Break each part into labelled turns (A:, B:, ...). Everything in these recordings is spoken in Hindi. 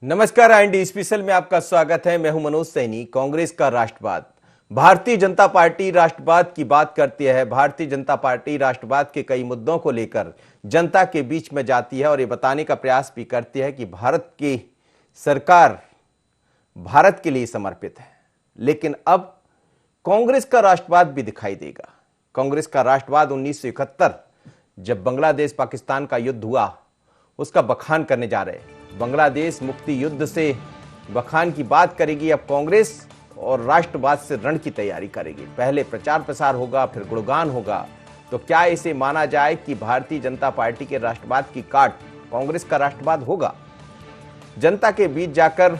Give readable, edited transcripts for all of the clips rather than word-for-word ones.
A: नमस्कार, आईएनडी स्पेशल में आपका स्वागत है। मैं हूं मनोज सैनी। कांग्रेस का राष्ट्रवाद। भारतीय जनता पार्टी राष्ट्रवाद की बात करती है। भारतीय जनता पार्टी राष्ट्रवाद के कई मुद्दों को लेकर जनता के बीच में जाती है और ये बताने का प्रयास भी करती है कि भारत की सरकार भारत के लिए समर्पित है। लेकिन अब कांग्रेस का राष्ट्रवाद भी दिखाई देगा। कांग्रेस का राष्ट्रवाद 1971 जब बांग्लादेश पाकिस्तान का युद्ध हुआ उसका बखान करने जा रहे हैं। बांग्लादेश मुक्ति युद्ध से बखान की बात करेगी अब कांग्रेस और राष्ट्रवाद से रण की तैयारी करेगी। पहले प्रचार प्रसार होगा, फिर गुणगान होगा। तो क्या इसे माना जाए कि भारतीय जनता पार्टी के राष्ट्रवाद की काट कांग्रेस का राष्ट्रवाद होगा? जनता के बीच जाकर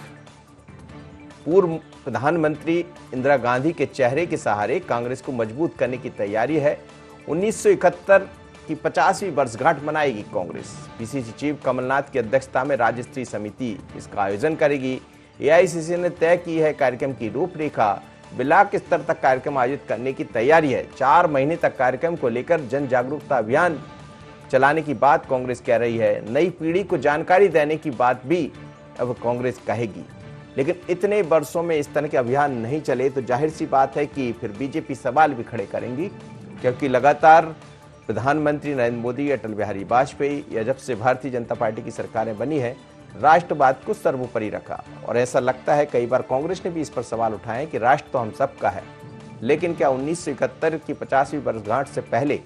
A: पूर्व प्रधानमंत्री इंदिरा गांधी के चेहरे के सहारे कांग्रेस को मजबूत करने की तैयारी है। 1971 की 50वीं वर्षगांठ मनाएगी कांग्रेस। पीसीसी चीफ कमलनाथ की अध्यक्षता में राज्य स्तरीय समिति इसका आयोजन करेगी। एआईसीसी ने तय की है कार्यक्रम की रूपरेखा। ब्लॉक स्तर तक कार्यक्रम आयोजित करने की तैयारी है। 4 महीने तक कार्यक्रम को लेकर जन जागरूकता अभियान चलाने की बात कांग्रेस कह रही है। नई पीढ़ी को जानकारी देने की बात भी अब कांग्रेस कहेगी। लेकिन इतने वर्षों में इस तरह के अभियान नहीं चले तो जाहिर सी बात है कि फिर बीजेपी सवाल भी खड़े करेंगी, क्योंकि लगातार प्रधानमंत्री नरेंद्र मोदी, अटल बिहारी वाजपेयी या जब से भारतीय जनता पार्टी की सरकारें बनी है, राष्ट्रवाद को सर्वोपरि रखा। और ऐसा लगता है कई बार कांग्रेस ने भी इस पर सवाल उठाए कि राष्ट्र तो हम सबका है, लेकिन क्या 1971 की 50वीं वर्षगांठ से पहले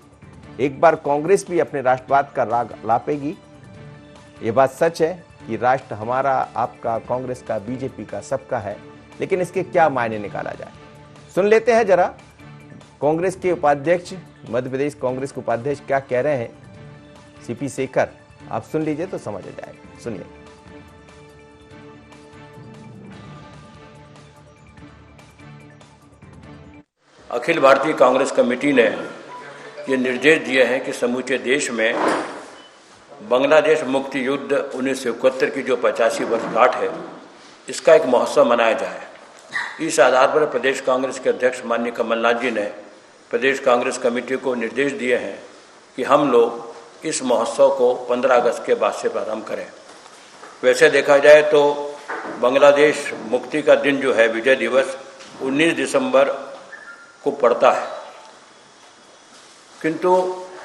A: एक बार कांग्रेस भी अपने राष्ट्रवाद का राग लापेगी? ये बात सच है कि राष्ट्र हमारा, आपका, कांग्रेस का, बीजेपी का, सबका है, लेकिन इसके क्या मायने निकाला जाए? सुन लेते हैं जरा कांग्रेस के उपाध्यक्ष, मध्य प्रदेश कांग्रेस के उपाध्यक्ष क्या कह रहे हैं, सीपी शेखर। आप सुन लीजिए तो समझ आ जाएगा। सुनिए।
B: अखिल भारतीय कांग्रेस कमेटी ने ये निर्देश दिए हैं कि समूचे देश में बांग्लादेश मुक्ति युद्ध 1971 की जो 85वीं वर्षगांठ है, इसका एक महोत्सव मनाया जाए। इस आधार पर प्रदेश कांग्रेस के अध्यक्ष माननीय कमलनाथ जी ने प्रदेश कांग्रेस कमेटी को निर्देश दिए हैं कि हम लोग इस महोत्सव को 15 अगस्त के बाद से प्रारंभ करें। वैसे देखा जाए तो बांग्लादेश मुक्ति का दिन जो है, विजय दिवस, 19 दिसंबर को पड़ता है, किंतु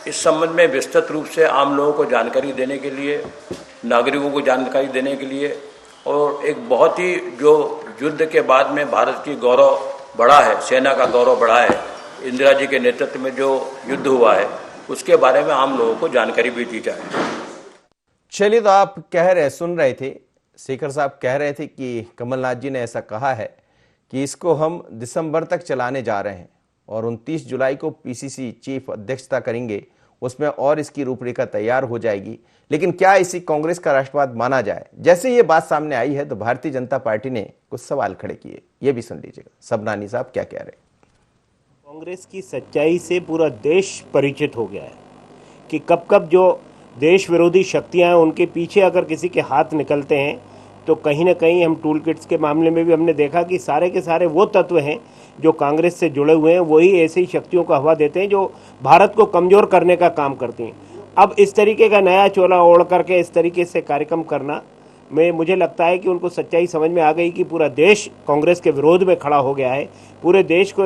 B: इस संबंध में विस्तृत रूप से आम लोगों को जानकारी देने के लिए, नागरिकों को जानकारी देने के लिए और एक बहुत ही जो युद्ध के बाद में भारत की गौरव बढ़ा है, सेना का गौरव बढ़ा है, इंदिरा जी के नेतृत्व में जो युद्ध हुआ है, उसके बारे में आम लोगों को जानकारी भी दी जाए।
A: चलिए, तो आप कह रहे, सुन रहे थे, शेखर साहब कह रहे थे कि कमलनाथ जी ने ऐसा कहा है कि इसको हम दिसंबर तक चलाने जा रहे हैं और 29 जुलाई को पीसीसी चीफ अध्यक्षता करेंगे, उसमें और इसकी रूपरेखा तैयार हो जाएगी। लेकिन क्या इसी कांग्रेस का राष्ट्रवाद माना जाए? जैसे ये बात सामने आई है तो भारतीय जनता पार्टी ने कुछ सवाल खड़े किए, ये भी सुन लीजिएगा। सबनानी साहब क्या कह रहे हैं।
C: कांग्रेस की सच्चाई से पूरा देश परिचित हो गया है कि कब कब जो देश विरोधी शक्तियां हैं उनके पीछे अगर किसी के हाथ निकलते हैं तो कहीं ना कहीं, हम टूल किट्स के मामले में भी हमने देखा कि सारे के सारे वो तत्व हैं जो कांग्रेस से जुड़े हुए हैं, वही ऐसी शक्तियों को हवा देते हैं जो भारत को कमज़ोर करने का काम करती हैं। अब इस तरीके का नया चोला ओढ़ करके इस तरीके से कार्यक्रम करना में मुझे लगता है कि उनको सच्चाई समझ में आ गई कि पूरा देश कांग्रेस के विरोध में खड़ा हो गया है। पूरे देश को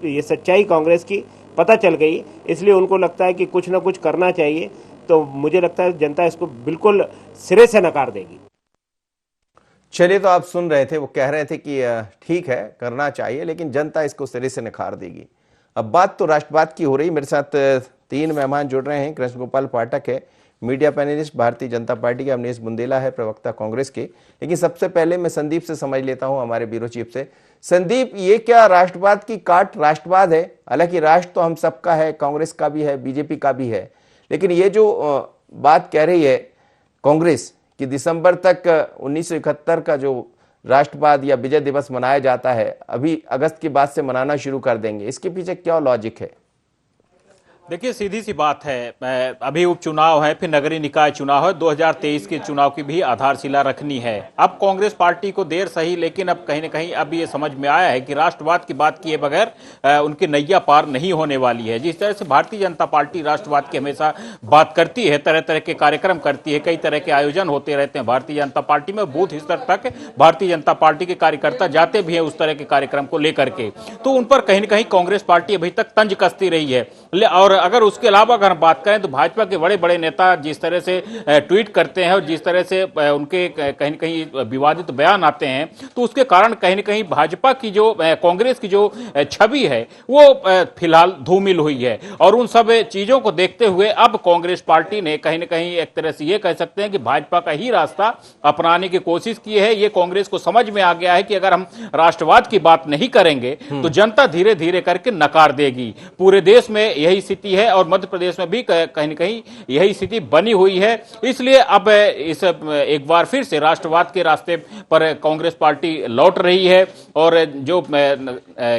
C: ये सच्चाई कांग्रेस की पता चल गई, इसलिए उनको लगता है कि कुछ ना कुछ करना चाहिए। तो मुझे लगता है जनता इसको बिल्कुल सिरे से नकार देगी।
A: चलिए, तो आप सुन रहे थे, वो कह रहे थे कि ठीक है, करना चाहिए, लेकिन जनता इसको सिरे से नकार देगी। अब बात तो राष्ट्रवाद की हो रही। मेरे साथ 3 मेहमान जुड़ रहे हैं। कृष्ण गोपाल पाठक है, media panelist Bharatiya Janata party के। अवनीश बुंदेला है, प्रवक्ता कांग्रेस के। लेकिन सबसे पहले मैं संदीप से समझ लेता हूं, हमारे ब्यूरो चीफ से। संदीप, ये क्या राष्ट्रवाद की काट राष्ट्रवाद है? हालांकि राष्ट्र तो हम सबका है, कांग्रेस का भी है, बीजेपी का भी है, लेकिन ये जो बात कह रही है कांग्रेस कि दिसंबर तक 1971 का जो राष्ट्रवाद या विजय दिवस मनाया जाता है, अभी अगस्त के बाद से मनाना शुरू कर देंगे, इसके पीछे क्या लॉजिक है?
D: देखिए, सीधी सी बात है, अभी उपचुनाव है, फिर नगरीय निकाय चुनाव है, 2023 के चुनाव की भी आधारशिला रखनी है। अब कांग्रेस पार्टी को देर सही, लेकिन अब कहीं ना कहीं अब ये समझ में आया है कि राष्ट्रवाद की बात किए बगैर उनकी नैया पार नहीं होने वाली है। जिस तरह से भारतीय जनता पार्टी राष्ट्रवाद की हमेशा बात करती है, तरह तरह के कार्यक्रम करती है, कई तरह के आयोजन होते रहते हैं भारतीय जनता पार्टी में, बूथ स्तर तक भारतीय जनता पार्टी के कार्यकर्ता जाते भी हैं उस तरह के कार्यक्रम को लेकर के, तो उन पर कहीं ना कहीं कांग्रेस पार्टी अभी तक तंज कसती रही है। और अगर उसके अलावा अगर हम बात करें तो भाजपा के बड़े बड़े नेता जिस तरह से ट्वीट करते हैं और जिस तरह से उनके कहीं न कहीं विवादित बयान आते हैं, तो उसके कारण कहीं न कहीं भाजपा की जो कांग्रेस की जो छवि है वो फिलहाल धूमिल हुई है। और उन सब चीजों को देखते हुए अब कांग्रेस पार्टी ने कहीं न कहीं एक तरह से ये कह सकते हैं कि भाजपा का ही रास्ता अपनाने की कोशिश की है। ये कांग्रेस को समझ में आ गया है कि अगर हम राष्ट्रवाद की बात नहीं करेंगे तो जनता धीरे धीरे करके नकार देगी। पूरे देश में यही स्थिति है और मध्य प्रदेश में भी कहीं न कहीं यही स्थिति बनी हुई है। इसलिए अब इस एक बार फिर से राष्ट्रवाद के रास्ते पर कांग्रेस पार्टी लौट रही है। और जो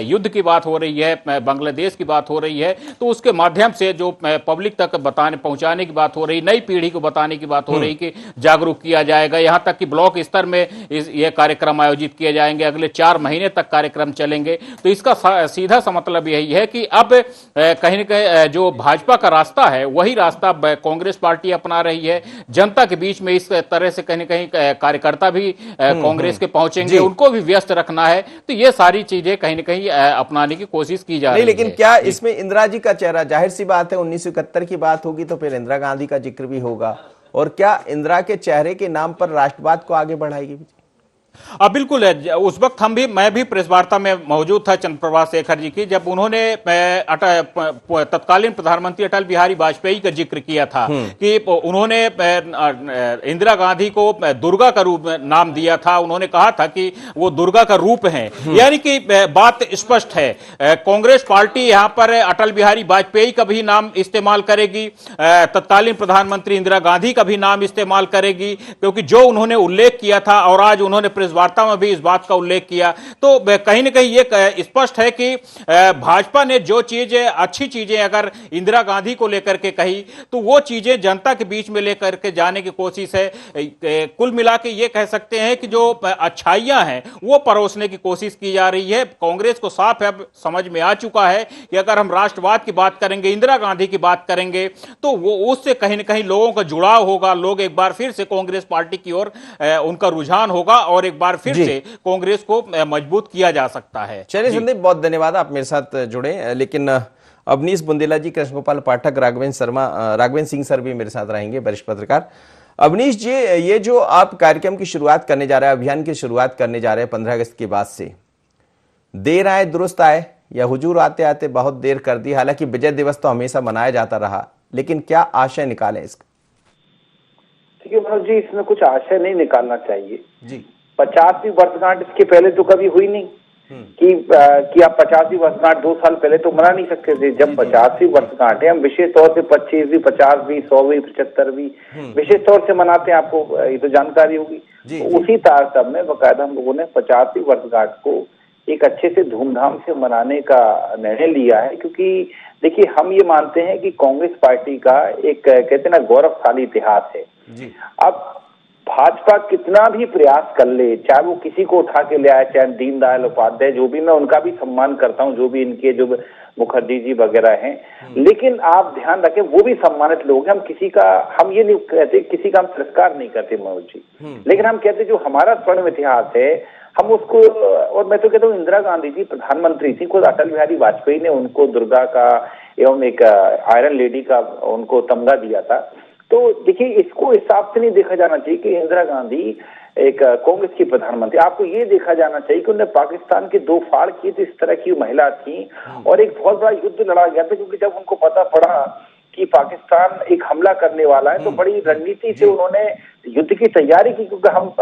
D: युद्ध की बात हो रही है, बांग्लादेश की बात हो रही है, तो उसके माध्यम से जो पब्लिक तक पहुंचाने की बात हो रही, नई पीढ़ी को बताने की बात हो रही कि जागरूक किया जाएगा। यहां तक कि ब्लॉक स्तर में ये कार्यक्रम आयोजित किए जाएंगे, अगले 4 महीने तक कार्यक्रम चलेंगे। तो इसका सीधा सा मतलब यही है कि अब कहीं न कहीं जो भाजपा का रास्ता है वही रास्ता कांग्रेस पार्टी अपना रही है। जनता के बीच में इस तरह से कहीं न कहीं कार्यकर्ता भी कांग्रेस के पहुंचेंगे, उनको भी व्यस्त रखना है। तो ये सारी चीजें कहीं न कहीं अपनाने की कोशिश की जा रही है।
A: लेकिन क्या इसमें इंदिरा जी का चेहरा, जाहिर सी बात है 1971 की बात होगी तो फिर इंदिरा गांधी का जिक्र भी होगा, और क्या इंदिरा के चेहरे के नाम पर राष्ट्रवाद को आगे बढ़ाएगी?
D: बिल्कुल है। उस वक्त मैं भी प्रेस वार्ता में मौजूद था चंद्रप्रभा शेखर जी की, जब उन्होंने तत्कालीन प्रधानमंत्री अटल बिहारी वाजपेयी का जिक्र किया था कि उन्होंने इंदिरा गांधी को दुर्गा का रूप नाम दिया था। उन्होंने कहा था कि वो दुर्गा का रूप है। यानी कि बात स्पष्ट है, कांग्रेस पार्टी यहां पर अटल बिहारी वाजपेयी का भी नाम इस्तेमाल करेगी, तत्कालीन प्रधानमंत्री इंदिरा गांधी का भी नाम इस्तेमाल करेगी, क्योंकि जो उन्होंने उल्लेख किया था और आज उन्होंने प्रेस वार्ता में भी इस बात का उल्लेख किया, तो कहीं ना कहीं ये स्पष्ट है कि भाजपा ने जो चीजें, अच्छी चीजें अगर इंदिरा गांधी को लेकर के कही, तो वो चीजें जनता के बीच में लेकर के जाने की कोशिश है। कुल मिला के ये कह सकते हैं कि जो अच्छाइयां हैं वो परोसने की कोशिश की जा रही है। कांग्रेस को साफ है, समझ में आ चुका है कि अगर हम राष्ट्रवाद की बात करेंगे, इंदिरा गांधी की बात करेंगे, तो वो उससे कहीं ना कहीं लोगों का जुड़ाव होगा, लोग एक बार फिर से कांग्रेस पार्टी की ओर उनका रुझान होगा और एक बार फिर से कांग्रेस को मजबूत किया जा सकता है।
A: चलिए संदीप, बहुत धन्यवाद, आप मेरे साथ जुड़े। लेकिन अवनीश बुंदेला जी, कृष्ण गोपाल पाठक, राघवेंद्र सिंह सर भी मेरे साथ रहेंगे, वरिष्ठ पत्रकार। अवनीश जी, ये जो आप कार्यक्रम की शुरुआत करने जा रहे हैं, अभियान की शुरुआत करने जा रहे हैं 15 अगस्त के बाद से, देर आए दुरुस्त आए या हुजूर आते आते बहुत देर कर दी? हालांकि विजय दिवस तो हमेशा मनाया जाता रहा, लेकिन क्या आशय निकालें इसका?
E: देखिए मनोज जी, इसमें कुछ आशय नहीं निकालना चाहिए
A: जी।
E: 50वीं वर्षगांठ इसके पहले तो कभी हुई नहीं कि आप 50वीं वर्षगांठ 2 साल पहले तो मना नहीं सकते थे। जब 50वीं वर्षगांठ है, हम विशेष तौर से 25वीं, 50वीं, 100वीं, 75वीं विशेष तौर से मनाते हैं, आपको ये तो जानकारी होगी। तो उसी तारतम्य में बकायदा हम लोगों ने 50वीं वर्षगांठ को एक अच्छे से धूमधाम से मनाने का निर्णय लिया है, क्योंकि देखिए हम ये मानते हैं कि कांग्रेस पार्टी का एक कहते हैं ना गौरवशाली इतिहास है। अब भाजपा कितना भी प्रयास कर ले, चाहे वो किसी को उठा के ले आए, चाहे दीनदयाल उपाध्याय, जो भी, मैं उनका भी सम्मान करता हूं, जो भी इनके जो मुखर्जी जी वगैरह हैं, लेकिन आप ध्यान रखें वो भी सम्मानित लोग हैं। हम ये नहीं कहते, किसी का हम तिरस्कार नहीं करते मनोज जी, लेकिन हम कहते जो हमारा स्वर्णिम इतिहास है हम उसको, और मैं तो कहता हूँ इंदिरा गांधी जी प्रधानमंत्री थी, खुद अटल बिहारी वाजपेयी ने उनको दुर्गा का एवं एक आयरन लेडी का उनको तमगा दिया था। तो देखिए इसको इस हिसाब से नहीं देखा जाना चाहिए कि इंदिरा गांधी एक कांग्रेस की प्रधानमंत्री। आपको ये देखा जाना चाहिए कि उन्होंने पाकिस्तान के 2 फाड़ किए थे, इस तरह की महिला थी, और एक बहुत बड़ा युद्ध लड़ा गया था, क्योंकि जब उनको पता पड़ा कि पाकिस्तान एक हमला करने वाला है तो बड़ी रणनीति से उन्होंने युद्ध की तैयारी की, क्योंकि हम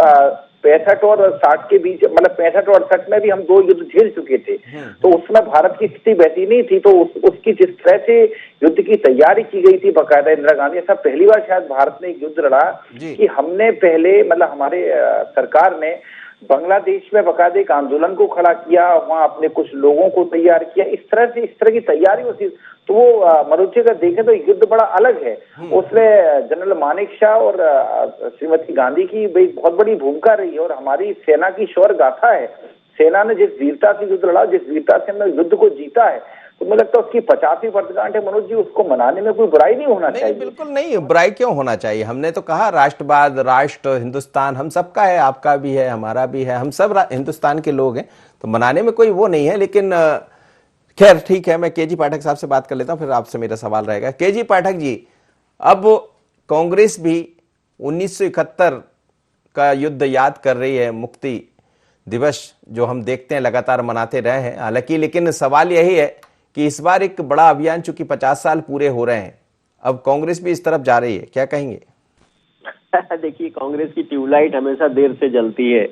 E: 65 और 60 के बीच, मतलब 65 और 68 में भी हम 2 युद्ध झेल चुके थे, तो उसमें भारत की स्थिति वैसी नहीं थी। तो उसकी जिस तरह से युद्ध की तैयारी की गई थी बकायदा इंदिरा गांधी, ऐसा पहली बार शायद भारत ने एक युद्ध लड़ा कि हमने पहले, मतलब हमारे सरकार ने बांग्लादेश में बकायदे एक आंदोलन को खड़ा किया, वहां अपने कुछ लोगों को तैयार किया, इस तरह की तैयारी होती। तो वो मनोज जी अगर देखें तो युद्ध बड़ा अलग है, उसमें जनरल मानेकशॉ और श्रीमती गांधी की भाई बहुत बड़ी भूमिका रही है, और हमारी सेना की शौर्य गाथा है। सेना ने जिस वीरता से युद्ध लड़ा, जिस वीरता से हमने युद्ध को जीता है, तो मुझे लगता है उसकी 50वीं वर्षगांठ है मनोज जी, उसको मनाने में कोई बुराई नहीं होना चाहिए।
A: बिल्कुल नहीं, बुराई क्यों होना चाहिए? हमने तो कहा राष्ट्रवाद, राष्ट्र, हिंदुस्तान हम सबका है, आपका भी है, हमारा भी है, हम सब हिंदुस्तान के लोग हैं, तो मनाने में कोई वो नहीं है। लेकिन खैर ठीक है, मैं केजी पाठक साहब से बात कर लेता हूं, फिर आपसे मेरा सवाल रहेगा। केजी पाठक जी, अब कांग्रेस भी 1971 का युद्ध याद कर रही है, मुक्ति दिवस जो हम देखते हैं लगातार मनाते रहे हैं हालांकि, लेकिन सवाल यही है कि इस बार एक बड़ा अभियान, चूंकि 50 साल पूरे हो रहे हैं, अब कांग्रेस भी इस तरफ जा रही है, क्या कहेंगे?
F: देखिए, कांग्रेस की ट्यूबलाइट हमेशा देर से जलती है।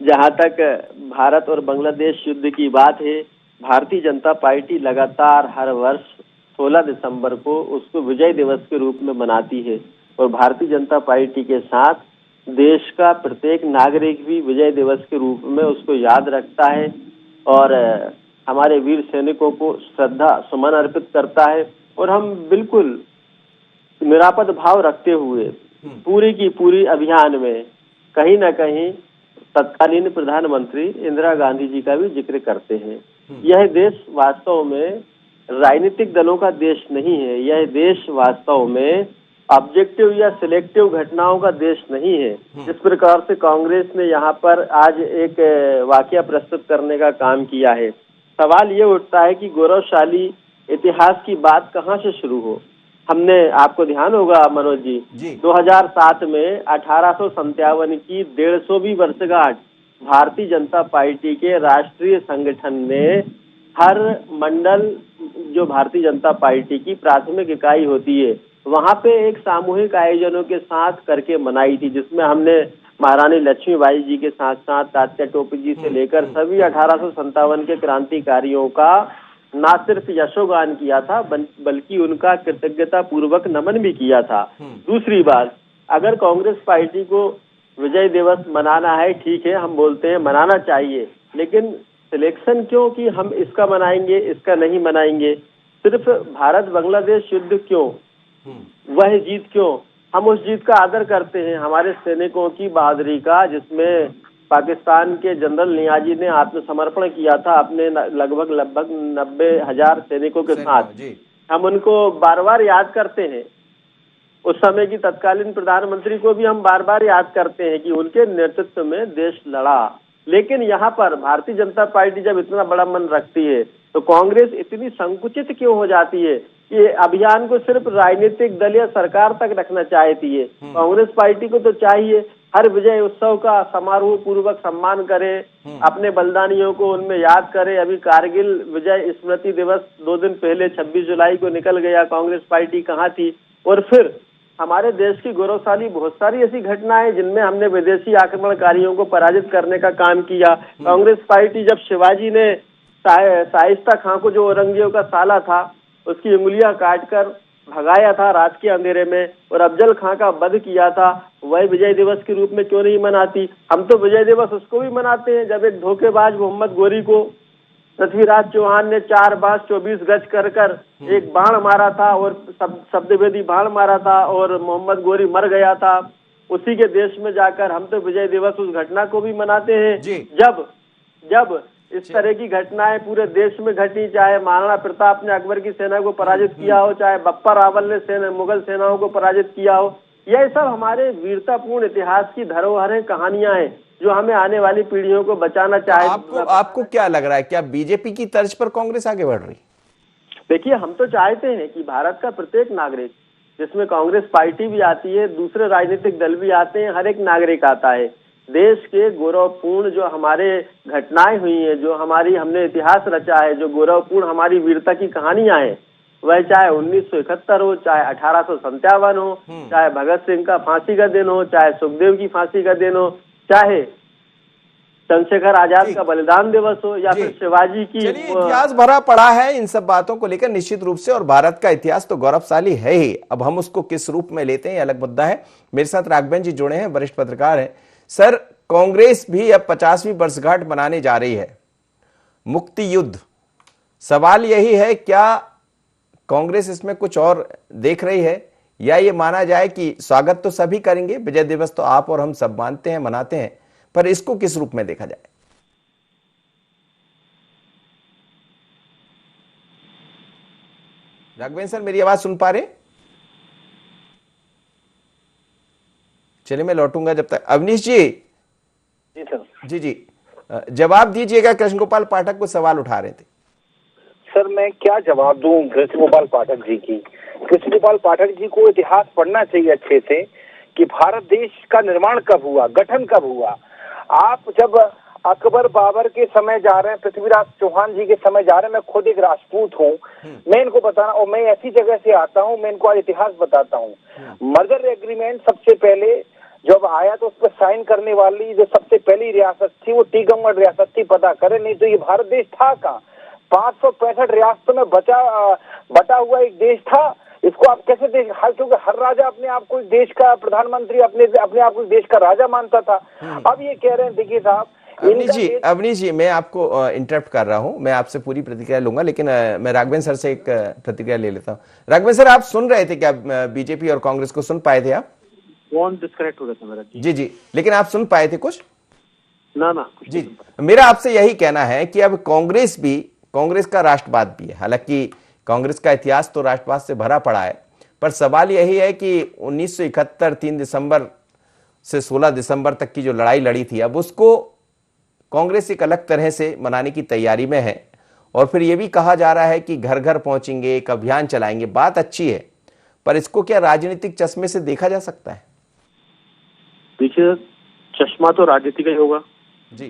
F: जहां तक भारत और बांग्लादेश युद्ध की बात है, भारतीय जनता पार्टी लगातार हर वर्ष 16 दिसंबर को उसको विजय दिवस के रूप में मनाती है, और भारतीय जनता पार्टी के साथ देश का प्रत्येक नागरिक भी विजय दिवस के रूप में उसको याद रखता है और हमारे वीर सैनिकों को श्रद्धा सुमन अर्पित करता है। और हम बिल्कुल निरापद भाव रखते हुए पूरी की पूरी अभियान में कहीं ना कहीं तत्कालीन प्रधानमंत्री इंदिरा गांधी जी का भी जिक्र करते हैं। यह देश वास्तव में राजनीतिक दलों का देश नहीं है, यह देश वास्तव में ऑब्जेक्टिव या सिलेक्टिव घटनाओं का देश नहीं है। जिस प्रकार से कांग्रेस ने यहाँ पर आज एक वाकया प्रस्तुत करने का काम किया है, सवाल ये उठता है कि गौरवशाली इतिहास की बात कहाँ से शुरू हो। हमने, आपको ध्यान होगा मनोज जी, 2007 में 1857 की 150वीं वर्षगांठ भारतीय जनता पार्टी के राष्ट्रीय संगठन ने हर मंडल, जो भारतीय जनता पार्टी की प्राथमिक इकाई होती है, वहां पे एक सामूहिक आयोजनों के साथ करके मनाई थी, जिसमें हमने महारानी लक्ष्मीबाई जी के साथ साथ तात्या टोपे जी से लेकर सभी 1857 के क्रांतिकारियों का न सिर्फ यशोगान किया था बल्कि उनका कृतज्ञता पूर्वक नमन भी किया था। दूसरी बात, अगर कांग्रेस पार्टी को विजय दिवस मनाना है, ठीक है, हम बोलते हैं मनाना चाहिए, लेकिन सिलेक्शन क्यों कि हम इसका मनाएंगे इसका नहीं मनाएंगे? सिर्फ भारत बांग्लादेश युद्ध क्यों, वह जीत क्यों? हम उस जीत का आदर करते हैं, हमारे सैनिकों की बहादुरी का, जिसमें पाकिस्तान के जनरल नियाजी ने आत्मसमर्पण किया था अपने लगभग 90,000 सैनिकों के साथ। हम उनको बार बार याद करते हैं। उस समय की तत्कालीन प्रधानमंत्री को भी हम बार बार याद करते हैं कि उनके नेतृत्व में देश लड़ा। लेकिन यहाँ पर भारतीय जनता पार्टी जब इतना बड़ा मन रखती है, तो कांग्रेस इतनी संकुचित क्यों हो जाती है कि अभियान को सिर्फ राजनीतिक दल या सरकार तक रखना चाहती है? कांग्रेस पार्टी को तो चाहिए हर विजय उत्सव का समारोह पूर्वक सम्मान करे, अपने बलिदानियों को उनमें याद करे। अभी कारगिल विजय स्मृति दिवस 2 दिन पहले 26 जुलाई को निकल गया, कांग्रेस पार्टी कहाँ थी? और फिर हमारे देश की गौरवशाली बहुत सारी ऐसी घटनाएं जिनमें हमने विदेशी आक्रमणकारियों को पराजित करने का काम किया। कांग्रेस पार्टी जब शिवाजी ने शाइस्ता खां को, जो औरंगजेब का साला था, उसकी उंगलियां काटकर भगाया था रात के अंधेरे में, और अफजल खां का वध किया था, वह विजय दिवस के रूप में क्यों नहीं मनाती? हम तो विजय दिवस उसको भी मनाते हैं जब एक धोखेबाज मोहम्मद गोरी को पृथ्वीराज चौहान ने 4 बार 24 गज कर एक बाण मारा था, और शब्दभेदी बाण मारा था, और मोहम्मद गोरी मर गया था। उसी के देश में जाकर हम तो विजय दिवस उस घटना को भी मनाते हैं जब इस तरह की घटनाएं पूरे देश में घटी, चाहे महाराणा प्रताप ने अकबर की सेना को पराजित किया हो, चाहे बप्पा रावल ने मुगल सेनाओं को पराजित किया हो। यह सब हमारे वीरतापूर्ण इतिहास की धरोहरें, कहानियां हैं जो हमें आने वाली पीढ़ियों को बचाना चाहे।
A: आपको क्या लग रहा है, क्या बीजेपी की तर्ज पर कांग्रेस आगे बढ़ रही?
F: देखिए, हम तो चाहते हैं कि भारत का प्रत्येक नागरिक, जिसमें कांग्रेस पार्टी भी आती है, दूसरे राजनीतिक दल भी आते हैं, हर एक नागरिक आता है, देश के गौरवपूर्ण जो हमारे घटनाएं हुई हैं, जो हमने इतिहास रचा है, जो गौरवपूर्ण हमारी वीरता की कहानियां हैं, वह चाहे 1971 हो, चाहे 1857 हो, चाहे भगत सिंह का फांसी का दिन हो, चाहे सुखदेव की फांसी का दिन हो, चाहे चंद्रशेखर आजाद का बलिदान दिवस हो, या फिर शिवाजी की।
A: इतिहास भरा पड़ा है इन सब बातों को लेकर निश्चित रूप से, और भारत का इतिहास तो गौरवशाली है ही। अब हम उसको किस रूप में लेते हैं अलग मुद्दा है। मेरे साथ राघवेंद्र जी जुड़े हैं, वरिष्ठ पत्रकार हैं। सर, कांग्रेस भी अब 50वीं वर्षगांठ मनाने जा रही है, मुक्ति युद्ध। सवाल यही है, क्या कांग्रेस इसमें कुछ और देख रही है, या ये माना जाए कि स्वागत तो सभी करेंगे, विजय दिवस तो आप और हम सब मानते हैं, मनाते हैं, पर इसको किस रूप में देखा जाए? राघवेंद्र सर, मेरी आवाज सुन पा रहे? चलिए मैं लौटूंगा जब तक। अवनीश जी।
E: जी सर।
A: जी जवाब दीजिएगा, कृष्ण गोपाल पाठक को सवाल उठा रहे थे।
E: सर मैं क्या जवाब दूं कृष्ण गोपाल पाठक जी की। कृष्ण गोपाल पाठक जी को इतिहास पढ़ना चाहिए अच्छे से कि भारत देश का निर्माण कब हुआ, गठन कब हुआ। आप जब अकबर बाबर के समय जा रहे हैं, पृथ्वीराज चौहान जी के समय जा रहे हैं, मैं खुद एक राजपूत हूँ, मैं इनको बताना, और मैं ऐसी जगह से आता हूँ, मैं इनको आज इतिहास बताता हूँ। मर्जर एग्रीमेंट सबसे पहले जब आया तो उस पर साइन करने वाली जो सबसे पहली रियासत थी वो टीकमगढ़ रियासत थी, पता करें, नहीं तो ये भारत देश था कहाँ। 565 रियासतों में बटा हुआ एक देश था। इसको आप कैसे देश, क्योंकि हर राजा अपने आप को देश का प्रधानमंत्री, अपने आप को देश का राजा मानता था। अब ये कह रहे हैं, देखिए साहब,
A: अवनीश जी मैं आपको इंटरप्ट कर रहा हूं, मैं आपसे पूरी प्रतिक्रिया लूंगा, लेकिन मैं राघवेंद्र सर से एक प्रतिक्रिया ले लेता हूं। राघवेंद्र सर, आप सुन रहे थे क्या बीजेपी और कांग्रेस को? सुन पाए थे आप?
F: फोन डिस्कनेक्ट हो गया था मेरा।
A: जी, लेकिन आप सुन पाए थे कुछ?
F: ना
A: जी, मेरा आपसे यही कहना है कि अब कांग्रेस का राष्ट्रवाद भी है। हालांकि कांग्रेस का इतिहास तो राष्ट्रवाद से भरा पड़ा है, पर सवाल यही है कि 1971 3 दिसंबर से 16 दिसंबर तक की जो लड़ाई लड़ी थी, अब उसको कांग्रेस एक अलग तरह से मनाने की तैयारी में है, और फिर यह भी कहा जा रहा है कि घर घर पहुंचेंगे, एक अभियान चलाएंगे। बात अच्छी है, पर इसको क्या राजनीतिक चश्मे से देखा जा सकता है?
G: देखिए, चश्मा तो राजनीति का ही होगा
A: जी,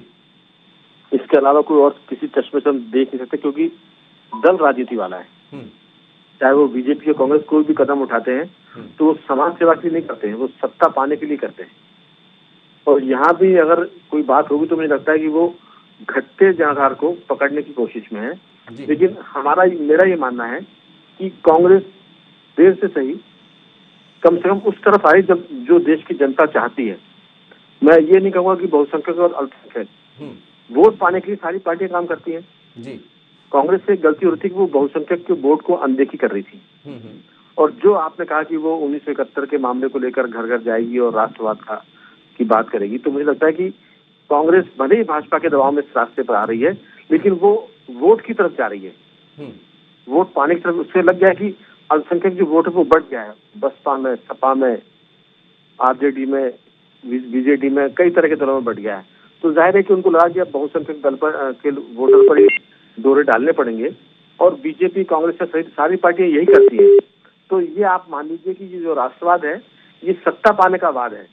G: इसके अलावा कोई और किसी चश्मे से हम देख नहीं सकते, क्योंकि दल राजनीति वाला है। चाहे वो बीजेपी या कांग्रेस कोई भी कदम उठाते हैं तो वो समाज सेवा के लिए नहीं करते हैं, वो सत्ता पाने के लिए करते हैं। और यहाँ भी अगर कोई बात होगी तो मुझे लगता है कि वो घटते जनाधार को पकड़ने की कोशिश में है। लेकिन मेरा ये मानना है कि कांग्रेस देर से सही कम से कम उस तरफ आई जब जो देश की जनता चाहती है। मैं ये नहीं कहूँगा कि बहुसंख्यक और अल्पसंख्यक वोट पाने के लिए सारी पार्टियां काम करती हैं।
A: जी,
G: कांग्रेस से गलती हो रही थी कि वो बहुसंख्यक के वोट को अनदेखी कर रही थी। और जो आपने कहा कि वो 1971 के मामले को लेकर घर घर जाएगी और राष्ट्रवाद की बात करेगी, तो मुझे लगता है कि कांग्रेस भले ही भाजपा के दबाव में इस रास्ते पर आ रही है, लेकिन वो वोट की तरफ जा रही है। वोट पाने की तरफ उससे लग गया कि अल्पसंख्यक जो वोट है वो बढ़ गया है। बसपा में, सपा में, आरजेडी में, बीजेडी में, कई तरह के दलों में बढ़ गया है। तो जाहिर है कि उनको लगा कि अब बहुसंख्यक दल पर के वोटर पर ही दौरे डालने पड़ेंगे, और बीजेपी कांग्रेस से सहित सारी पार्टियां यही करती है। तो ये आप मान लीजिए कि ये जो राष्ट्रवाद है ये सत्ता पाने का वाद है,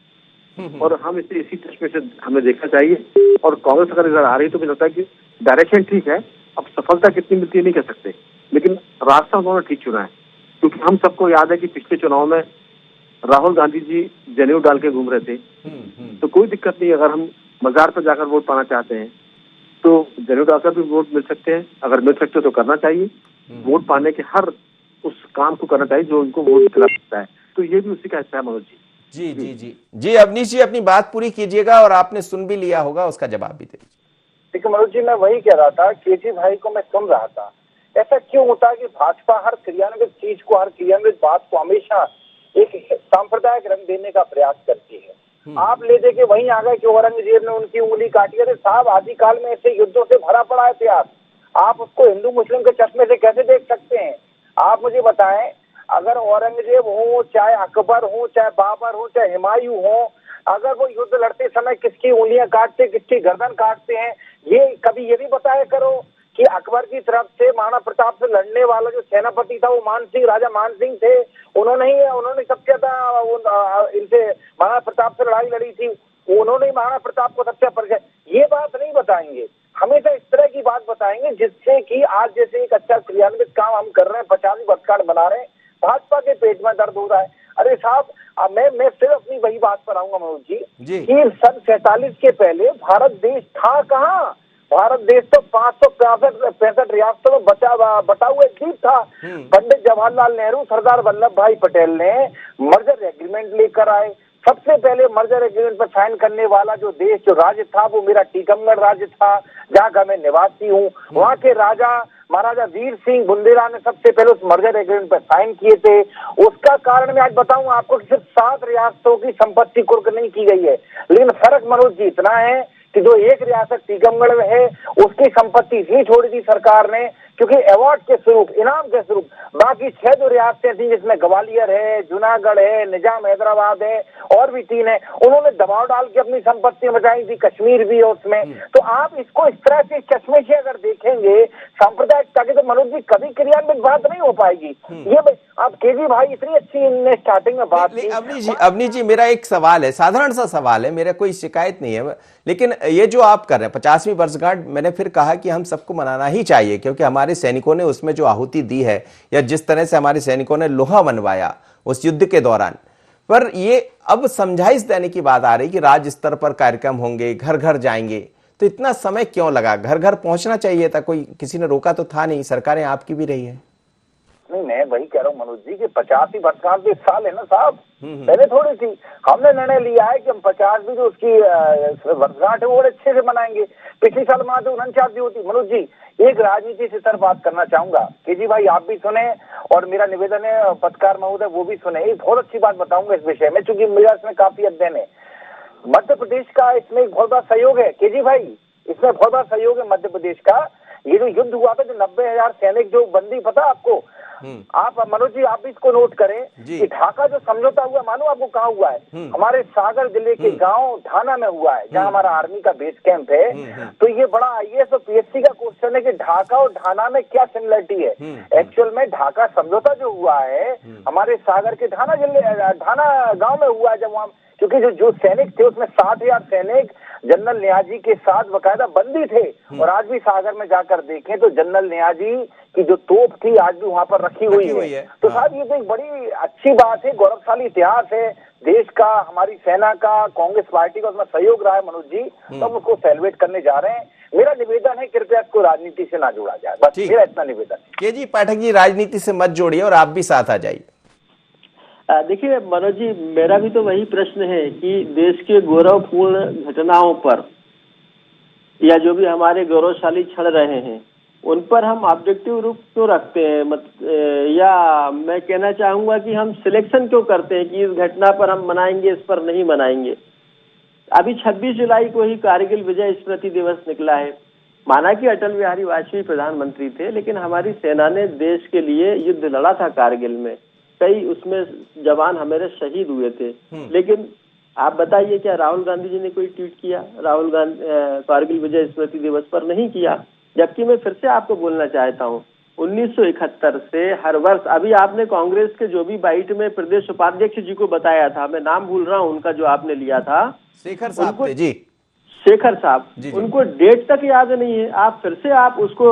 G: और हम इसे इसी चश्मे से हमें देखना चाहिए। और कांग्रेस अगर इधर आ रही तो मुझे लगता है कि डायरेक्शन ठीक है। अब सफलता कितनी मिलती है नहीं कह सकते, लेकिन रास्ता उन्होंने ठीक चुना है। क्योंकि हम सबको याद है कि पिछले चुनाव में राहुल गांधी जी जनेऊ डाल के घूम रहे थे, तो कोई दिक्कत नहीं। अगर हम मजार पर जाकर वोट पाना चाहते हैं तो जनेऊ डालकर भी वोट मिल सकते हैं। अगर मिल सकते तो करना चाहिए। वोट पाने के हर उस काम को करना चाहिए जो उनको वोट दिला सकता है। तो ये भी उसी का हिस्सा है मनोज जी।
A: जी अवनीश जी, अपनी बात पूरी कीजिएगा, और आपने सुन भी लिया होगा, उसका जवाब भी दीजिए।
E: देखिए मनोज जी, मैं वही कह रहा था, केजी भाई को मैं सुन रहा था। ऐसा क्यों होता है कि भाजपा हर क्रियान्वित चीज को, हर क्रियान्वित बात को हमेशा एक सांप्रदायिक रंग देने का प्रयास करती है। आप ले दे के वहीं आ गए कि औरंगजेब ने उनकी उंगली काटी। अरे साहब, आदिकाल में ऐसे युद्धों से भरा पड़ा है इतिहास। आप उसको हिंदू मुस्लिम के चश्मे से कैसे देख सकते हैं? आप मुझे बताएं, अगर औरंगजेब हो, चाहे अकबर हो, चाहे बाबर हो, चाहे हुमायूं हो, अगर वो युद्ध लड़ते समय किसकी उंगलियां काटते, किसकी गर्दन काटते हैं, ये कभी ये भी बताया करो कि अकबर की तरफ से महाराणा प्रताप से लड़ने वाला जो सेनापति था वो राजा मान सिंह थे। उन्होंने सबसे ज्यादा इनसे महाराणा प्रताप से लड़ाई लड़ी थी। उन्होंने महाराणा प्रताप को सबसे परिचय, ये बात नहीं बताएंगे। हमेशा इस तरह की बात बताएंगे जिससे कि आज जैसे एक अच्छा क्रियान्वित काम हम कर रहे हैं, 50वीं वर्षगांठ बना रहे हैं, भाजपा के पेट में दर्द हो रहा है। अरे साहब, मैं फिर अपनी वही बात पर आऊंगा मनोज जी कि सन 47 के पहले भारत देश था कहाँ? भारत देश तो 565 रियासतों में बटा हुआ एक द्वीप था। पंडित जवाहरलाल नेहरू, सरदार वल्लभ भाई पटेल ने मर्जर एग्रीमेंट लेकर आए, सबसे पहले मर्जर एग्रीमेंट पर साइन करने वाला जो देश, जो राज्य था, वो मेरा टीकमगढ़ राज्य था, जहाँ का मैं निवासी हूँ। वहाँ के राजा महाराजा वीर सिंह बुंदेला ने सबसे पहले उस मर्जर एग्रीमेंट पर साइन किए थे। उसका कारण मैं आज बताऊं आपको कि सिर्फ 7 रियासतों की संपत्ति कुर्क नहीं की गई है, लेकिन फर्क मनोज जी इतना है कि जो एक रियासत टीकमगढ़ में है उसकी संपत्ति इसलिए छोड़ी थी सरकार ने क्योंकि अवार्ड के स्वरूप, इनाम के स्वरूप, बाकी 6 जो रियासतें थी जिसमें ग्वालियर है, जूनागढ़ है, निजाम हैदराबाद है और भी 3 है, उन्होंने दबाव डाल के अपनी संपत्ति बचाई थी, कश्मीर भी है उसमें। तो आप इसको इस तरह से चश्मे से अगर देखेंगे सांप्रदायिकता के, तो मनोज जी कभी क्रियान्वित बात नहीं हो पाएगी। ये आप केजी भाई इतनी अच्छी ने स्टार्टिंग में बात की।
A: अवनी जी मेरा एक सवाल है, साधारण सा सवाल है, मेरा कोई शिकायत नहीं है, लेकिन ये जो आप कर रहे हैं 50वीं वर्षगांठ, मैंने फिर कहा कि हम सबको मनाना ही चाहिए क्योंकि हमारे सैनिकों ने उसमें जो आहुति दी है या जिस तरह से हमारे सैनिकों ने लोहा मनवाया उस युद्ध के दौरान, पर ये अब समझाइश देने की बात आ रही कि राज्य स्तर पर कार्यक्रम होंगे, घर घर जाएंगे, तो इतना समय क्यों लगा? घर घर पहुंचना चाहिए था, कोई किसी ने रोका तो था नहीं, सरकारें आपकी भी रही है।
E: नहीं, मैं वही कह रहा हूँ मनोज जी कि 50वीं वर्षगांठ तो इस साल है ना साहब, पहले थोड़ी थी। हमने निर्णय लिया है कि हम 50वीं जो उसकी वर्षगांठ है वो अच्छे से मनाएंगे। पिछली साल मनाते 49वीं होती। मनोज जी एक राजनीति से सर बात करना चाहूंगा, केजी भाई आप भी सुने और मेरा निवेदन है पत्रकार महोदय वो भी सुने। एक बहुत अच्छी बात बताऊंगा इस विषय में, चूंकि मेरा इसमें काफी अध्ययन है। मध्य प्रदेश का इसमें एक बहुत बड़ा सहयोग है केजी भाई, इसमें बहुत बड़ा सहयोग है मध्य प्रदेश का। ये जो युद्ध हुआ था, जो 90,000 सैनिक जो बंदी, पता आपको? आप मनोज जी आप भी इसको नोट करें कि ढाका जो समझौता हुआ, मालूम आपको कहाँ हुआ है? हमारे सागर जिले के गांव ढाना में हुआ है, जहां हमारा आर्मी का बेस कैंप है। तो ये बड़ा आईएएस और पीएससी का क्वेश्चन है कि ढाका और ढाना में क्या सिमिलरिटी है। एक्चुअल में ढाका समझौता जो हुआ है हमारे सागर के ढाना जिले, ढाना गाँव में हुआ है, जब वहां, क्योंकि जो सैनिक थे उसमें 60,000 सैनिक जनरल नियाजी के साथ बकायदा बंदी थे। और आज भी सागर में जाकर देखें तो जनरल नियाजी की जो तोप थी आज भी वहां पर रखी हुई है। तो साहब ये तो एक बड़ी अच्छी बात है, गौरवशाली इतिहास है देश का, हमारी सेना का, कांग्रेस पार्टी का उसमें सहयोग रहा है मनोज जी, तो हम उसको सेलिब्रेट करने जा रहे हैं। मेरा निवेदन है कृपया इसको राजनीति से ना जोड़ा जाए, बस मेरा इतना निवेदन है।
A: केजी पाठक जी राजनीति से मत जोड़िए और आप भी साथ आ जाइए।
F: देखिए मनोज जी, मेरा भी तो वही प्रश्न है कि देश के गौरवपूर्ण घटनाओं पर या जो भी हमारे गौरवशाली क्षण रहे हैं उन पर हम ऑब्जेक्टिव रूप क्यों रखते हैं, या मैं कहना चाहूंगा कि हम सिलेक्शन क्यों करते हैं कि इस घटना पर हम मनाएंगे, इस पर नहीं मनाएंगे। अभी 26 जुलाई को ही कारगिल विजय स्मृति दिवस निकला है। माना कि अटल बिहारी वाजपेयी प्रधानमंत्री थे, लेकिन हमारी सेना ने देश के लिए युद्ध लड़ा था कारगिल में, कई उसमें जवान हमारे शहीद हुए थे। लेकिन आप बताइए क्या राहुल गांधी जी ने कोई ट्वीट किया? राहुल गांधी कारगिल विजय स्मृति दिवस पर नहीं किया। जबकि मैं फिर से आपको बोलना चाहता हूँ 1971 से हर वर्ष, अभी आपने कांग्रेस के जो भी बाइट में प्रदेश उपाध्यक्ष जी को बताया था, मैं नाम भूल रहा हूँ उनका, जो आपने लिया था,
A: शेखर साहब थे जी,
F: शेखर साहब, उनको डेट तक याद नहीं है। आप उसको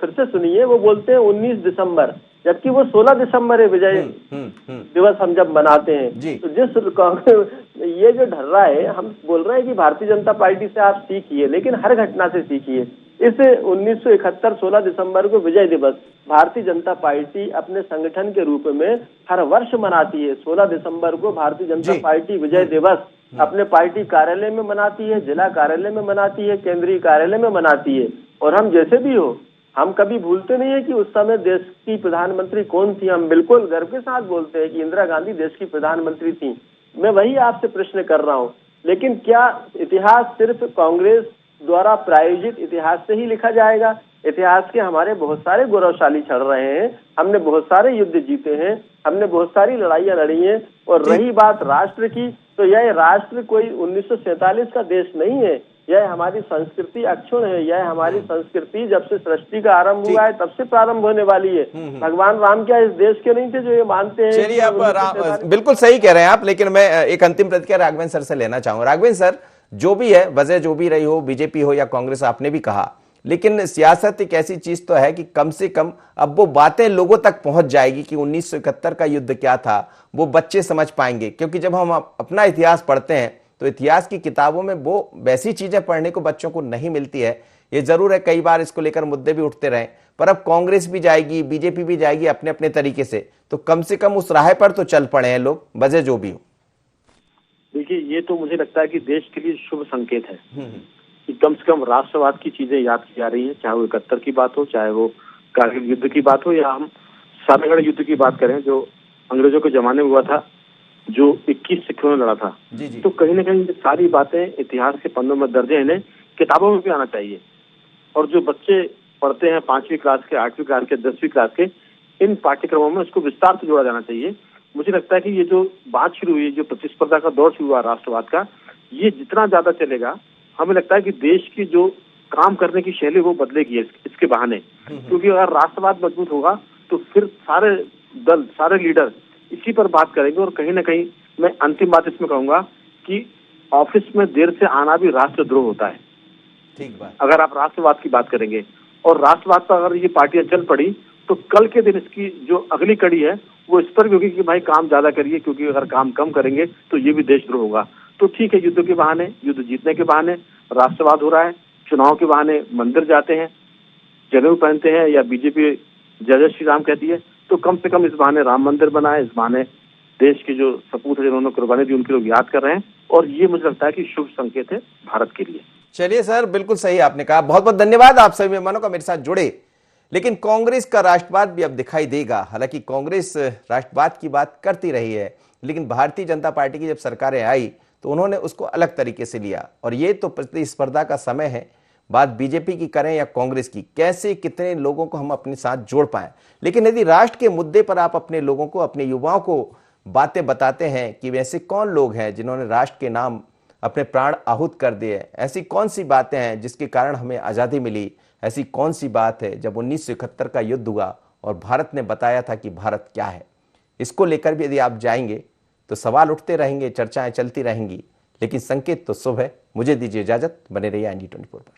F: फिर से सुनिए, वो बोलते हैं 19 दिसंबर, जबकि वो 16 दिसंबर है विजय दिवस हम जब मनाते हैं। तो जिस कांग्रेस ये जो ढर रहा है, हम बोल रहे हैं कि भारतीय जनता पार्टी से आप सीखिए, लेकिन हर घटना से सीखिए। इस 1971 16 दिसंबर को विजय दिवस भारतीय जनता पार्टी अपने संगठन के रूप में हर वर्ष मनाती है। 16 दिसंबर को भारतीय जनता पार्टी विजय दिवस अपने पार्टी कार्यालय में मनाती है, जिला कार्यालय में मनाती है, केंद्रीय कार्यालय में मनाती है। और हम जैसे भी हो, हम कभी भूलते नहीं है कि उस समय देश की प्रधानमंत्री कौन थी। हम बिल्कुल गर्व के साथ बोलते हैं कि इंदिरा गांधी देश की प्रधानमंत्री थी। मैं वही आपसे प्रश्न कर रहा हूँ, लेकिन क्या इतिहास सिर्फ कांग्रेस द्वारा प्रायोजित इतिहास से ही लिखा जाएगा? इतिहास के हमारे बहुत सारे गौरवशाली क्षण रहे हैं, हमने बहुत सारे युद्ध जीते हैं, हमने बहुत सारी लड़ाइयां लड़ी हैं। और रही बात राष्ट्र की, तो यह राष्ट्र कोई 1947 का देश नहीं है, यह हमारी संस्कृति अक्षुण है। यह हमारी संस्कृति जब से सृष्टि का आरंभ हुआ है तब से प्रारंभ होने वाली है। भगवान राम क्या इस देश के नहीं थे जो ये मानते हैं?
A: चलिए, आप बिल्कुल सही कह रहे हैं आप, लेकिन मैं एक अंतिम प्रतिक्रिया राघवेंद्र सर से लेना चाहूंगा। राघवेंद्र सर, जो भी है, वजह जो भी रही हो, बीजेपी हो या कांग्रेस, आपने भी कहा, लेकिन सियासत एक ऐसी चीज तो है कि कम से कम अब वो बातें लोगों तक पहुंच जाएगी कि 1971 का युद्ध क्या था, वो बच्चे समझ पाएंगे। क्योंकि जब हम अपना इतिहास पढ़ते हैं तो इतिहास की किताबों में वो वैसी चीजें पढ़ने को बच्चों को नहीं मिलती है। ये जरूर है कई बार इसको लेकर मुद्दे भी उठते रहे, पर अब कांग्रेस भी जाएगी, बीजेपी भी जाएगी अपने अपने तरीके से, तो कम से कम उस राह पर तो चल पड़े हैं लोग, वजह जो भी हो।
G: देखिए, ये तो मुझे लगता है कि देश के लिए शुभ संकेत है कि कम से कम राष्ट्रवाद की चीजें याद की जा रही हैं, चाहे वो 71 की बात हो, चाहे वो कारगिल युद्ध की बात हो, या हम सारगढ़ युद्ध की बात करें जो अंग्रेजों के जमाने में हुआ था, जो 21 सिखों ने लड़ा था। तो कहीं ना कहीं ये सारी बातें इतिहास के पन्नों में दर्ज है, इन्हें किताबों में भी आना चाहिए। और जो बच्चे पढ़ते हैं 5वीं क्लास के, 8वीं क्लास के, 10वीं क्लास के, इन पाठ्यक्रमों में इसको विस्तार से जोड़ा जाना चाहिए। मुझे लगता है कि ये जो बात शुरू हुई, जो प्रतिस्पर्धा का दौर शुरू हुआ राष्ट्रवाद का, ये जितना ज्यादा चलेगा, हमें लगता है कि देश की जो काम करने की शैली वो बदलेगी इसके बहाने। क्योंकि अगर राष्ट्रवाद मजबूत होगा तो फिर सारे दल, सारे लीडर इसी पर बात करेंगे। और कहीं ना कहीं मैं अंतिम बात इसमें कहूंगा कि ऑफिस में देर से आना भी राष्ट्रद्रोह होता है।
A: ठीक बात।
G: अगर आप राष्ट्रवाद की बात करेंगे और राष्ट्रवाद पर अगर ये पार्टियां चल पड़ी तो कल के दिन इसकी जो अगली कड़ी है वो इस पर भी होगी कि भाई काम ज्यादा करिए, क्योंकि अगर काम कम करेंगे तो ये भी देशद्रोह होगा। तो ठीक है, युद्ध के बहाने, युद्ध जीतने के बहाने राष्ट्रवाद हो रहा है, चुनाव के बहाने मंदिर जाते हैं, जनेऊ पहनते हैं, या बीजेपी जय जय श्री राम कहती है, तो कम से कम इस बहाने राम मंदिर बना है, इस बहाने देश के जो सपूत है जिन्होंने कुर्बानी दी उनके लोग याद कर रहे हैं। और ये मुझे लगता है कि शुभ संकेत है भारत के लिए।
A: चलिए सर, बिल्कुल सही आपने कहा, बहुत बहुत धन्यवाद आप सभी मेहमानों का मेरे साथ जुड़े। लेकिन कांग्रेस का राष्ट्रवाद भी अब दिखाई देगा। हालांकि कांग्रेस राष्ट्रवाद की बात करती रही है, लेकिन भारतीय जनता पार्टी की जब सरकारें आई तो उन्होंने उसको अलग तरीके से लिया। और ये तो प्रतिस्पर्धा का समय है, बात बीजेपी की करें या कांग्रेस की, कैसे कितने लोगों को हम अपने साथ जोड़ पाएं। लेकिन यदि राष्ट्र के मुद्दे पर आप अपने लोगों को, अपने युवाओं को बातें बताते हैं कि वैसे कौन लोग हैं जिन्होंने राष्ट्र के नाम अपने प्राण आहूत कर दिए, ऐसी कौन सी बातें हैं जिसके कारण हमें आज़ादी मिली, ऐसी कौन सी बात है जब 1971 का युद्ध हुआ और भारत ने बताया था कि भारत क्या है, इसको लेकर भी यदि आप जाएंगे तो सवाल उठते रहेंगे, चर्चाएं चलती रहेंगी। लेकिन संकेत तो शुभ है। मुझे दीजिए इजाजत, बने रहिए IND 24 पर।